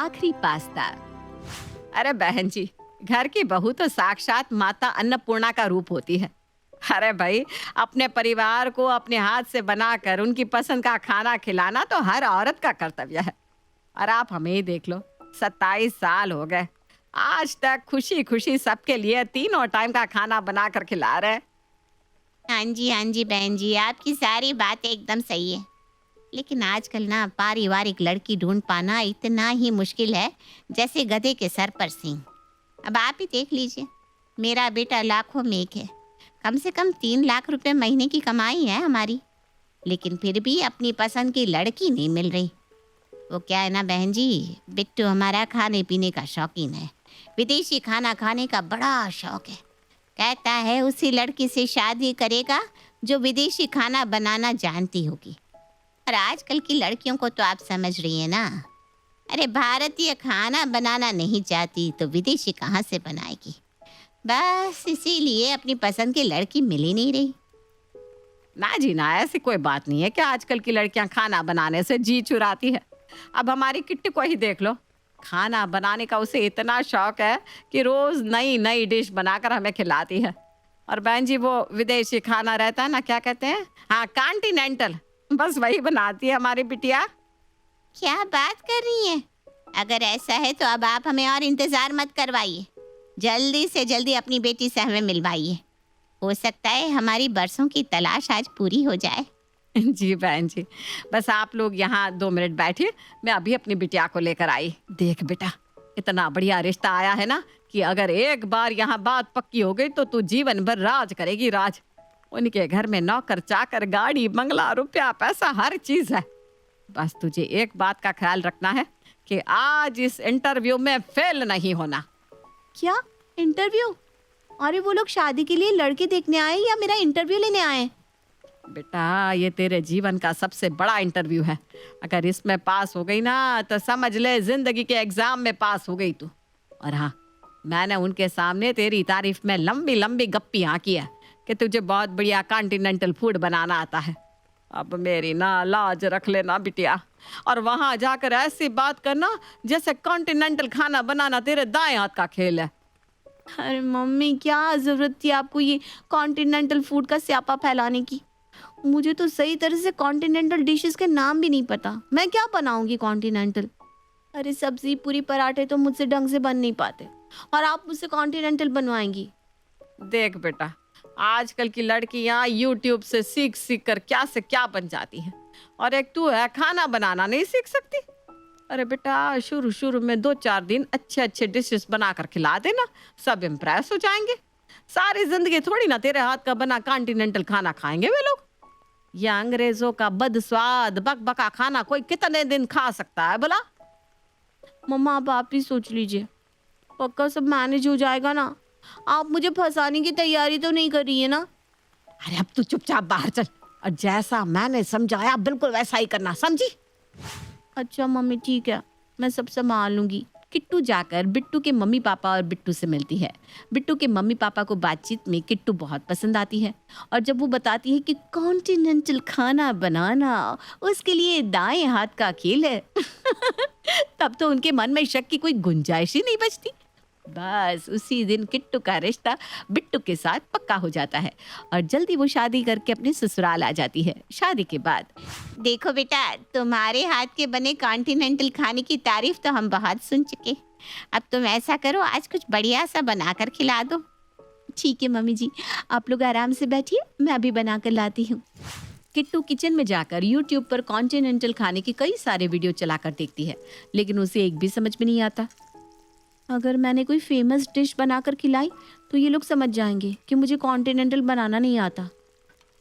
आखिरी पास्ता। अरे बहन जी, घर की बहू तो साक्षात माता अन्नपूर्णा का रूप होती है। अरे भाई, अपने परिवार को अपने हाथ से बनाकर उनकी पसंद का खाना खिलाना तो हर औरत का कर्तव्य है। और आप हमें ही देख लो, 27 साल हो गए, आज तक खुशी खुशी सबके लिए तीनों टाइम का खाना बनाकर खिला रहे हैं। हाँ जी बहन जी, आपकी सारी बातें एकदम सही है। लेकिन आजकल ना पारिवारिक लड़की ढूंढ पाना इतना ही मुश्किल है जैसे गधे के सर पर सींग। अब आप ही देख लीजिए, मेरा बेटा लाखों में एक है। कम से कम 3 लाख रुपए महीने की कमाई है हमारी, लेकिन फिर भी अपनी पसंद की लड़की नहीं मिल रही। वो क्या है ना बहन जी, बिट्टू हमारा खाने पीने का शौकीन है, विदेशी खाना खाने का बड़ा शौक है। कहता है उसी लड़की से शादी करेगा जो विदेशी खाना बनाना जानती होगी। और आजकल की लड़कियों को तो आप समझ रही हैं ना। अरे भारतीय खाना बनाना नहीं चाहती तो विदेशी कहाँ से बनाएगी। बस इसीलिए अपनी पसंद की लड़की मिल ही नहीं रही। ना जी ना, ऐसी कोई बात नहीं है कि आजकल की लड़कियां खाना बनाने से जी चुराती है। अब हमारी किट्टी को ही देख लो, खाना बनाने का उसे इतना शौक है कि रोज नई नई डिश बनाकर हमें खिलाती है। और बहन जी, वो विदेशी खाना रहता है ना, क्या कहते हैं, हाँ, कॉन्टिनेंटल, बस वही बनाती है हमारी बिटिया। क्या बात कर रही हैं? अगर ऐसा है तो अब आप हमें और इंतजार मत करवाइए, जल्दी से जल्दी अपनी बेटी से हमें मिलवाइए। हो सकता है हमारी बरसों की तलाश आज पूरी हो जाए। जी बहन जी, बस आप लोग यहाँ 2 मिनट बैठिए, मैं अभी अपनी बिटिया को लेकर आई। देख बेटा, इतना बढ़िया रिश्ता आया है ना कि अगर एक बार यहाँ बात पक्की हो गई तो तू जीवन भर राज करेगी, राज। उनके घर में नौकर चाकर, गाड़ी बंगला, रुपया पैसा, हर चीज है। बस तुझे एक बात का ख्याल रखना है कि आज इस इंटरव्यू में फेल नहीं होना। क्या इंटरव्यू? अरे वो लोग शादी के लिए लड़के देखने आए या मेरा इंटरव्यू लेने आए? बेटा, ये तेरे जीवन का सबसे बड़ा इंटरव्यू है। अगर इसमें पास हो गई ना तो समझ ले जिंदगी के एग्जाम में पास हो गई तू। और हाँ, मैंने उनके सामने तेरी तारीफ में लंबी लंबी गप्पियाँ की है कि तुझे बहुत बढ़िया कॉन्टिनेंटल फूड बनाना आता है। अब मेरी ना लाज रख लेना बिटिया, और वहां जाकर ऐसी बात करना जैसे कॉन्टिनेंटल खाना बनाना तेरे दाएं हाथ का खेल है। अरे मम्मी, क्या जरूरत थी आपको ये कॉन्टिनेंटल फूड का स्यापा फैलाने की? मुझे तो सही तरह से कॉन्टिनेंटल डिशेस के नाम भी नहीं पता। मैं क्या बनाऊंगी कॉन्टिनेंटल? अरे सब्जी पूरी पराठे तो मुझसे ढंग से बन नहीं पाते, और आप मुझसे कॉन्टिनेंटल बनवाएंगी? देख बेटा, आजकल की लड़कियां यूट्यूब से सीख सीख कर क्या से क्या बन जाती हैं, और एक तू है खाना बनाना नहीं सीख सकती। अरे बेटा, शुरू शुरू में 2-4 दिन अच्छे अच्छे डिशेस बनाकर खिला देना, सब इम्प्रेस हो जाएंगे। सारी जिंदगी थोड़ी ना तेरे हाथ का बना कॉन्टिनेंटल खाना खाएंगे वे लोग। ये अंग्रेजों का बदस्वाद बकबका खाना कोई कितने दिन खा सकता है भला? मम्मा, आप ही सोच लीजिए, पक्का सब मैनेज हो जाएगा ना? आप मुझे फंसाने की तैयारी तो नहीं कर रही है ना? अरे अब तू चुपचाप बाहर चल, और जैसा मैंने समझाया बिल्कुल वैसा ही करना, समझी? अच्छा मम्मी, ठीक है, मैं सब संभाल लूंगी। किट्टू जाकर बिट्टू के मम्मी पापा और बिट्टू से मिलती है। बिट्टू के मम्मी पापा को बातचीत में किट्टू बहुत पसंद आती है, और जब वो बताती है कि कॉन्टिनेंटल खाना बनाना उसके लिए दाएं हाथ का खेल है तब तो उनके मन में शक की कोई गुंजाइश ही नहीं बचती। बस उसी दिन किट्टू का रिश्ता बिट्टू के साथ पक्का हो जाता है, और जल्दी वो शादी करके अपने ससुराल आ जाती है। शादी के बाद देखो बेटा, तुम्हारे हाथ के बने कॉन्टिनेंटल खाने की तारीफ तो हम बहुत सुन चुके। अब तुम ऐसा करो, आज कुछ बढ़िया सा बनाकर खिला दो। ठीक है मम्मी जी, आप लोग आराम से बैठिए, मैं अभी बना कर लाती हूँ। किट्टू किचन में जाकर यूट्यूब पर कॉन्टिनेंटल खाने के कई सारे वीडियो चलाकर देखती है, लेकिन उसे एक भी समझ में नहीं आता। अगर मैंने कोई फेमस डिश बनाकर खिलाई तो ये लोग समझ जाएंगे कि मुझे कॉन्टिनेंटल बनाना नहीं आता।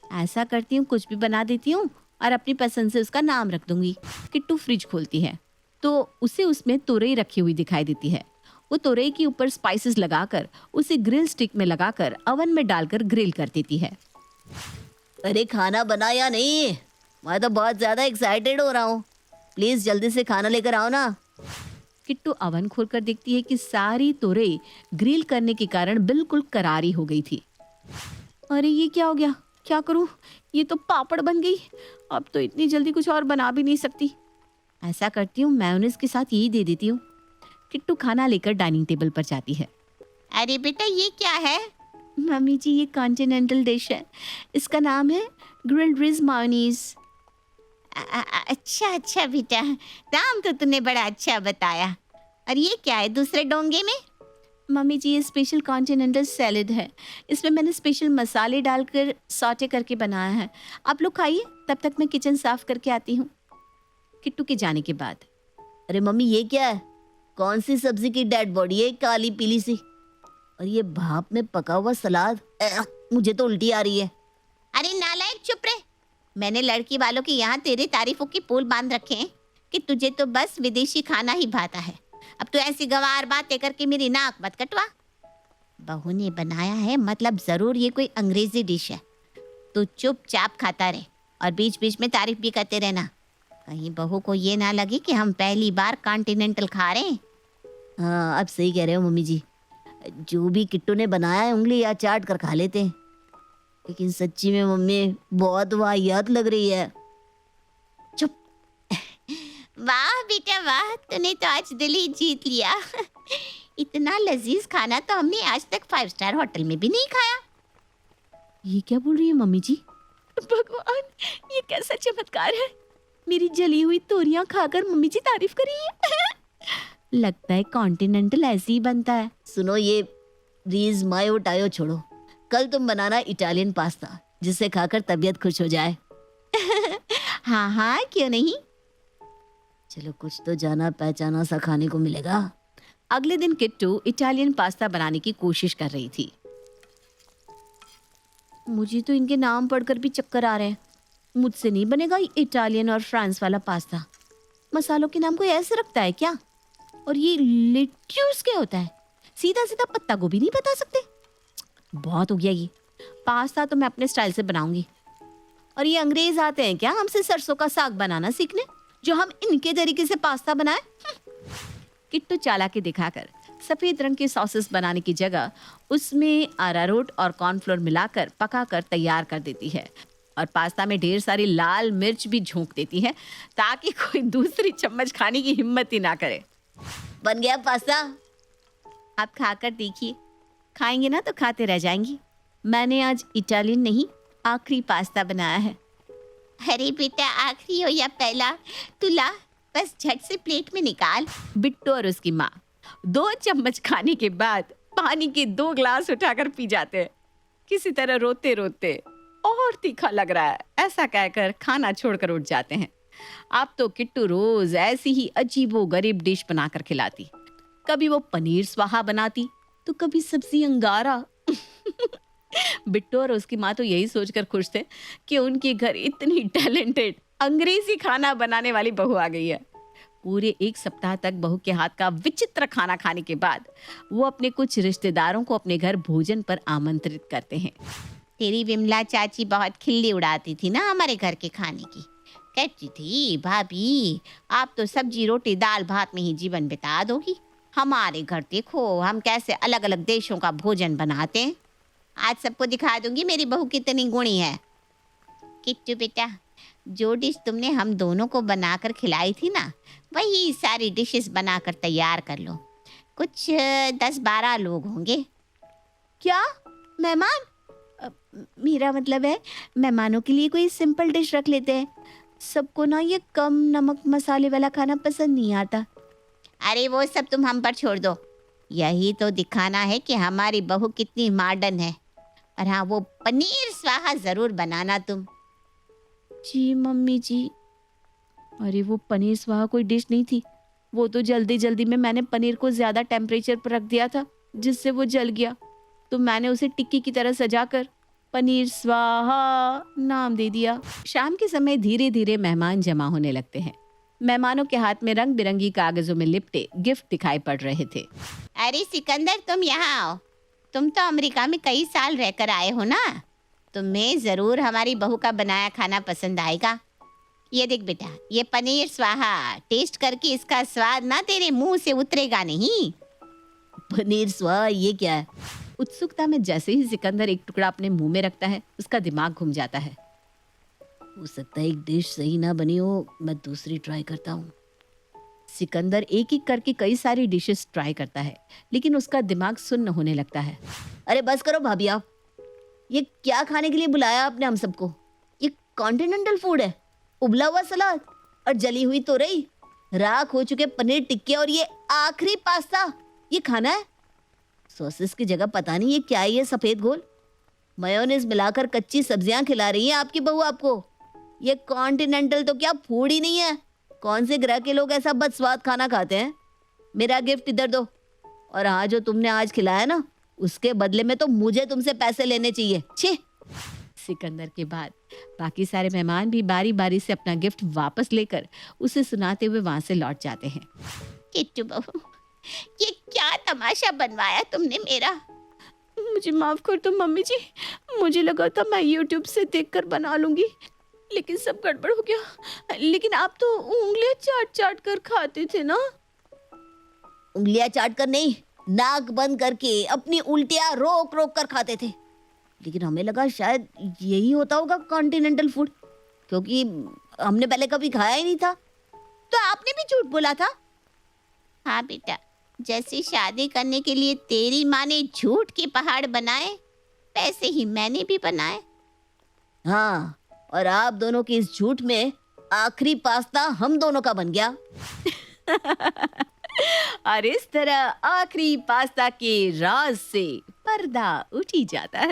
ऐसा करती हूँ, कुछ भी बना देती हूँ और अपनी पसंद से उसका नाम रख दूंगी। किट्टू फ्रिज खोलती है तो उसे उसमें तुरई रखी हुई दिखाई देती है। वो तुरई के ऊपर स्पाइसेस लगाकर उसे ग्रिल स्टिक में लगाकर ओवन में डालकर ग्रिल कर देती है। अरे खाना बनाया नहीं, मैं तो बहुत ज्यादा एक्साइटेड हो रहा हूँ। प्लीज जल्दी से खाना लेकर आओ ना। किट्टू ओवन खोलकर देखती है कि सारी तुरई ग्रिल करने के कारण बिल्कुल करारी हो गई थी। अरे ये क्या हो गया? क्या करूँ? ये तो पापड़ बन गई। अब तो इतनी जल्दी कुछ और बना भी नहीं सकती। ऐसा करती हूँ, मेयोनेज़ के साथ यही दे देती हूँ। किट्टू खाना लेकर डाइनिंग टेबल पर जाती है। अरे बेटा ये क्या है? मम्मी जी ये कॉन्टिनेंटल डिश है, इसका नाम है ग्रिल्ड रिज मायोनीज। अच्छा अच्छा बेटा, नाम तो तूने बड़ा अच्छा बताया। और ये क्या है दूसरे डोंगे में? मम्मी जी ये स्पेशल कॉन्टिनेंटल सैलेड है, इसमें मैंने स्पेशल मसाले डालकर सॉटे करके बनाया है। आप लोग खाइए, तब तक मैं किचन साफ करके आती हूँ। किट्टू के जाने के बाद अरे मम्मी ये क्या है? कौन सी सब्जी की डेड बॉडी है काली पीली सी? और ये भाप में पका हुआ सलाद, मुझे तो उल्टी आ रही है। अरे नालायक चुप रहे। मैंने लड़की वालों के यहाँ तेरे तारीफों की पुल बांध रखे हैं कि तुझे तो बस विदेशी खाना ही भाता है। अब तो ऐसी गवार बातें करके मेरी नाक मत कटवा। बहू ने बनाया है मतलब जरूर ये कोई अंग्रेजी डिश है। तो चुपचाप खाता रहे और बीच बीच में तारीफ भी करते रहना, कहीं बहू को ये ना लगे कि हम पहली बार कॉन्टिनेंटल खा रहे हैं। हाँ आप सही कह रहे हो मम्मी जी, जो भी किट्टू ने बनाया है उंगली या चाट कर खा लेते हैं। लेकिन सच्ची में मम्मी बहुत वाहियात लग रही है। चुप। वाह बेटा वाह, तूने तो आज दिल ही जीत लिया। इतना लजीज खाना तो हमने आज तक 5 स्टार होटल में भी नहीं खाया। ये क्या बोल रही है मम्मी जी? भगवान ये कैसा चमत्कार है, मेरी जली हुई तोरियां खाकर मम्मी जी तारीफ कर रही है। लगता है कॉन्टिनेंटल ऐसे ही बनता है। सुनो ये रीज मायो टायो छोड़ो, कल तुम बनाना इटालियन पास्ता जिससे खाकर तबीयत खुश हो जाए। हाँ हाँ क्यों नहीं। चलो कुछ तो जाना पहचाना सा खाने को मिलेगा। अगले दिन किट्टू इटालियन पास्ता बनाने की कोशिश कर रही थी। मुझे तो इनके नाम पढ़कर भी चक्कर आ रहे हैं। मुझसे नहीं बनेगा ये इटालियन और फ्रांस वाला पास्ता। मसालों के नाम कोई ऐसे रखता है क्या? और ये लेट्यूस क्या होता है? सीधा सीधा पत्ता गोभी नहीं बता सकते? बहुत हो गया ये। पास्ता तो मैं अपने स्टाइल से बनाऊंगी। और ये अंग्रेज आते हैं क्या हमसे सरसों का साग बनाना सीखने, जो हम इनके तरीके से पास्ता बनाए? किट्टू चालाकी दिखाकर सफेद रंग के सॉसेस बनाने की जगह उसमें अरारोट और कॉर्नफ्लोर मिलाकर पकाकर तैयार कर देती है और पास्ता में ढेर सारी लाल मिर्च भी झोंक देती है ताकि कोई दूसरी चम्मच खाने की हिम्मत ही ना करे। बन गया पास्ता। आप खाकर देखिए, खाएंगे ना तो खाते रह जाएंगी। मैंने आज इटालियन नहीं आखिरी पास्ता बनाया है। अरे बेटा आखिरी हो या पहला, तू ला बस झट से प्लेट में निकाल। बिट्टू और उसकी माँ 2 चम्मच खाने के बाद पानी के 2 ग्लास उठाकर पी जाते हैं, किसी तरह रोते रोते। और तीखा लग रहा है ऐसा कहकर खाना छोड़कर उठ जाते हैं। अब तो किट्टू रोज ऐसी ही अजीबो गरीब डिश बनाकर खिलाती। कभी वो पनीर स्वाहा बनाती तो कभी सब्जी अंगारा। बिट्टू और उसकी माँ तो यही सोचकर खुश थे कि उनके घर इतनी टैलेंटेड अंग्रेजी खाना बनाने वाली बहू आ गई है। पूरे 1 सप्ताह तक बहू के हाथ का विचित्र खाना खाने के बाद वो अपने कुछ रिश्तेदारों को अपने घर भोजन पर आमंत्रित करते हैं। तेरी विमला चाची बहुत खिल्ली उड़ाती थी ना हमारे घर के खाने की। कहती थी भाभी आप तो सब्जी रोटी दाल भात में ही जीवन बिता दोगी, हमारे घर देखो हम कैसे अलग अलग देशों का भोजन बनाते हैं। आज सबको दिखा दूंगी मेरी बहू कितनी गुणी है। किट्टू बेटा जो डिश तुमने हम दोनों को बनाकर खिलाई थी ना, वही सारी डिशेस बनाकर तैयार कर लो। कुछ 10-12 लोग होंगे। क्या मेहमान? मेरा मतलब है मेहमानों के लिए कोई सिंपल डिश रख लेते हैं। सबको ना ये कम नमक मसाले वाला खाना पसंद नहीं आता। अरे वो सब तुम हम पर छोड़ दो, यही तो दिखाना है कि हमारी बहू कितनी मॉडर्न है। और हाँ वो पनीर स्वाहा जरूर बनाना तुम। जी मम्मी जी। अरे वो पनीर स्वाहा कोई डिश नहीं थी, वो तो जल्दी जल्दी में मैंने पनीर को ज्यादा टेम्परेचर पर रख दिया था जिससे वो जल गया। तो मैंने उसे टिक्की की तरह सजाकर पनीर स्वाहा नाम दे दिया। शाम के समय धीरे धीरे मेहमान जमा होने लगते हैं। मेहमानों के हाथ में रंग बिरंगी कागजों में लिपटे गिफ्ट दिखाई पड़ रहे थे। अरे सिकंदर तुम यहाँ आओ, तुम तो अमेरिका में कई साल रहकर आए हो ना, तुम्हें जरूर हमारी बहू का बनाया खाना पसंद आएगा। ये देख बेटा ये पनीर स्वाहा, टेस्ट करके इसका स्वाद ना तेरे मुंह से उतरेगा नहीं। पनीर स्वाहा ये क्या है? उत्सुकता में जैसे ही सिकंदर एक टुकड़ा अपने मुंह में रखता है उसका दिमाग घूम जाता है। हो सकता है एक डिश सही ना बनी हो, मैं दूसरी ट्राई करता हूँ। सिकंदर एक एक करके कई सारी डिशेस ट्राई करता है, लेकिन उसका दिमाग सुन्न होने लगता है। अरे बस करो भाभी आप, ये क्या खाने के लिए बुलाया आपने हम सबको? ये कॉन्टिनेंटल फूड है? उबला हुआ सलाद और जली हुई तोरई, राख हो चुके पनीर टिक्के और ये आखिरी पास्ता, ये खाना है? सॉसेस की जगह पता नहीं ये क्या है, ये सफेद घोल मेयोनेज मिलाकर कच्ची सब्जियां खिला रही है आपकी बहू आपको। ये कॉन्टिनेंटल तो क्या फूड ही नहीं है। कौन से ग्रह के लोग ऐसा बदस्वाद खाना खाते हैं? मेरा गिफ्ट इधर दो। और हाँ, जो तुमने आज खिलाया ना, उसके बदले में तो मुझे तुमसे पैसे लेने चाहिए। छी। सिकंदर के बाद बाकी सारे मेहमान भी बारी बारी से अपना गिफ्ट वापस लेकर उसे सुनाते हुए वहां से लौट जाते हैं। किट्टू बहू, ये क्या तमाशा बनवाया तुमने मेरा। मुझे माफ कर दो मम्मी जी, मुझे लगा था मैं YouTube से देखकर बना लूंगी, लेकिन सब गड़बड़ हो गया। लेकिन आप तो उंगलियां चाट चाट कर खाते थे ना। उंगलियां चाट कर नहीं, नाक बंद करके अपनी उल्टियां रोक रोक कर खाते थे। लेकिन हमें लगा शायद यही होता होगा कॉन्टिनेंटल फूड, क्योंकि हमने पहले कभी खाया ही नहीं था। तो आपने भी झूठ बोला था। हाँ बेटा, जैसे शादी करने के लिए तेरी माँ ने झूठ के पहाड़ बनाए, वैसे ही मैंने भी बनाए। हाँ, और आप दोनों के इस झूठ में आखिरी पास्ता हम दोनों का बन गया। और इस तरह आखिरी पास्ता के राज से पर्दा उठ ही जाता है।